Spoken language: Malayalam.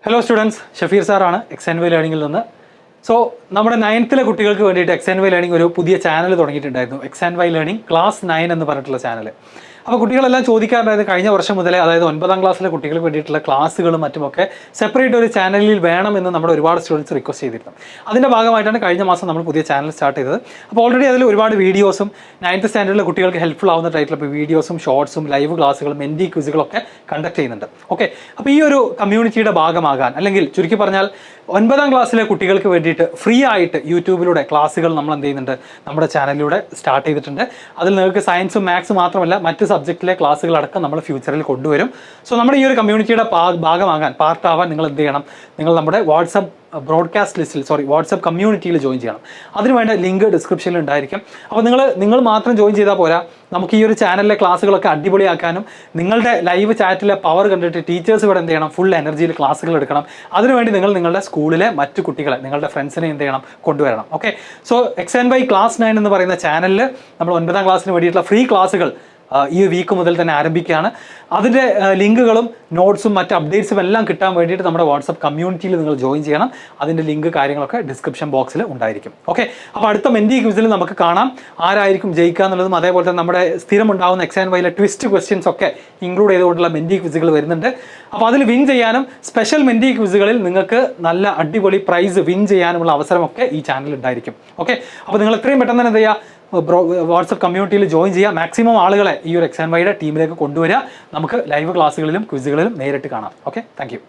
ഹലോ സ്റ്റുഡൻസ്, ഷഫീർ സാറാണ് XandY ലേണിംഗിൽ നിന്ന്. സോ നമ്മുടെ 9th കുട്ടികൾക്ക് വേണ്ടിയിട്ട് XandY ലേണിംഗ് ഒരു പുതിയ ചാനൽ തുടങ്ങിയിട്ടുണ്ടായിരുന്നു. XandY ലേണിംഗ് ക്ലാസ് 9 എന്ന് പറഞ്ഞിട്ടുള്ള ചാനൽ. അപ്പോൾ കുട്ടികളെല്ലാം ചോദിക്കാറുണ്ടായത് കഴിഞ്ഞ വർഷം മുതലേ, അതായത് 9ാം ക്ലാസ്സിലെ കുട്ടികൾക്ക് വേണ്ടിയിട്ടുള്ള ക്ലാസ്സുകളും മറ്റുമൊക്കെ സെപ്പറേറ്റ് ഒരു ചാനലിൽ വേണമെന്ന് നമ്മുടെ ഒരുപാട് സ്റ്റുഡൻസ് റിക്വസ്റ്റ് ചെയ്തിരുന്നു. അതിൻ്റെ ഭാഗമായിട്ടാണ് കഴിഞ്ഞ മാസം നമ്മൾ പുതിയ ചാനൽ സ്റ്റാർട്ട് ചെയ്തത്. അപ്പോൾ ഓൾറെഡി അതിൽ ഒരുപാട് വീഡിയോസും 9th സ്റ്റാൻഡേർഡിലെ കുട്ടികൾക്ക് ഹെൽപ്ഫുൾ ആവുന്ന ടൈറ്റിലുള്ള വീഡിയോസും ഷോർട്സും ലൈവ് ക്ലാസ്സുകളും ND ക്വിസുകളൊക്കെ കണ്ടക്ട് ചെയ്യുന്നുണ്ട്. ഓക്കെ, അപ്പോൾ ഈ ഒരു കമ്മ്യൂണിറ്റിയുടെ ഭാഗമാകാൻ, അല്ലെങ്കിൽ ചുരുക്കി പറഞ്ഞാൽ 9ാം ക്ലാസ്സിലെ കുട്ടികൾക്ക് വേണ്ടിയിട്ട് ഫ്രീ ആയിട്ട് യൂട്യൂബിലൂടെ ക്ലാസ്സുകൾ നമ്മൾ എന്ത് ചെയ്യുന്നുണ്ട്, നമ്മുടെ ചാനലിലൂടെ സ്റ്റാർട്ട് ചെയ്തിട്ടുണ്ട്. അതിൽ നിങ്ങൾക്ക് സയൻസും മാത്സും മാത്രമല്ല മറ്റ് സബ്ജക്റ്റിലെ ക്ലാസ്സുകളടക്കം നമ്മൾ ഫ്യൂച്ചറിൽ കൊണ്ടുവരും. സോ നമ്മുടെ ഈ ഒരു കമ്മ്യൂണിറ്റിയുടെ ഭാഗമാകാൻ, പാർട്ടാവാൻ നിങ്ങൾ എന്ത് ചെയ്യണം, നിങ്ങൾ നമ്മുടെ വാട്സപ്പ് കമ്മ്യൂണിറ്റിയിൽ ജോയിൻ ചെയ്യണം. അതിനുവേണ്ട ലിങ്ക് ഡിസ്ക്രിപ്ഷനിൽ ഉണ്ടായിരിക്കും. അപ്പോൾ നിങ്ങൾ മാത്രം ജോയിൻ ചെയ്താൽ പോരാ, നമുക്ക് ഈ ഒരു ചാനലിലെ ക്ലാസ്സുകളൊക്കെ അടിപൊളിയാക്കാനും നിങ്ങളുടെ ലൈവ് ചാറ്റിലെ പവർ കണ്ടിട്ട് ടീച്ചേഴ്സ് ഇവിടെ എന്ത് ചെയ്യണം, ഫുൾ എനർജിയിൽ ക്ലാസ്സുകൾ എടുക്കണം. അതിനുവേണ്ടി നിങ്ങളുടെ സ്കൂളിലെ മറ്റു കുട്ടികളെ, നിങ്ങളുടെ ഫ്രണ്ട്സിനെ എന്ത് ചെയ്യണം, കൊണ്ടുവരണം. ഓക്കെ, സോ XandY ക്ലാസ് 9 എന്ന് പറയുന്ന ചാനലിൽ നമ്മൾ 9ാം ക്ലാസ്സിന് വേണ്ടിയിട്ടുള്ള ഫ്രീ ക്ലാസ്സുകൾ ഈ വീക്ക് മുതൽ തന്നെ ആരംഭിക്കുകയാണ്. അതിൻ്റെ ലിങ്കുകളും നോട്ട്സും മറ്റ് അപ്ഡേറ്റ്സും എല്ലാം കിട്ടാൻ വേണ്ടിയിട്ട് നമ്മുടെ വാട്സപ്പ് കമ്മ്യൂണിറ്റിയിൽ നിങ്ങൾ ജോയിൻ ചെയ്യണം. അതിൻ്റെ ലിങ്ക് കാര്യങ്ങളൊക്കെ ഡിസ്ക്രിപ്ഷൻ ബോക്സിൽ ഉണ്ടായിരിക്കും. ഓക്കെ, അപ്പോൾ അടുത്ത ND ക്വിസിൽ നമുക്ക് കാണാം ആരായിരിക്കും ജയിക്കുക എന്നുള്ളതും, അതേപോലെ തന്നെ നമ്മുടെ സ്ഥിരം ഉണ്ടാകുന്ന XandYയിലെ ട്വിസ്റ്റ് ക്വസ്റ്റ്യൻസ് ഒക്കെ ഇൻക്ലൂഡ് ചെയ്തുകൊണ്ടുള്ള ND ക്വിസുകൾ വരുന്നുണ്ട്. അപ്പോൾ അതിൽ വിൻ ചെയ്യാനും സ്പെഷ്യൽ ND ക്വിസുകളിൽ നിങ്ങൾക്ക് നല്ല അടിപൊളി പ്രൈസ് വിൻ ചെയ്യാനുമുള്ള അവസരമൊക്കെ ഈ ചാനലിൽ ഉണ്ടായിരിക്കും. ഓക്കെ, അപ്പോൾ നിങ്ങൾ എത്രയും പെട്ടെന്ന് തന്നെ എന്ത് ചെയ്യുക, വാട്സപ്പ് കമ്മ്യൂണിറ്റിയിൽ ജോയിൻ ചെയ്യുക. മാക്സിമം ആളുകളെ ഈ ഒരു XandYയുടെ ടീമിലേക്ക് കൊണ്ടുവരിക. നമുക്ക് ലൈവ് ക്ലാസ്സുകളിലും ക്വിസുകളിലും നേരിട്ട് കാണാം. Okay, thank you.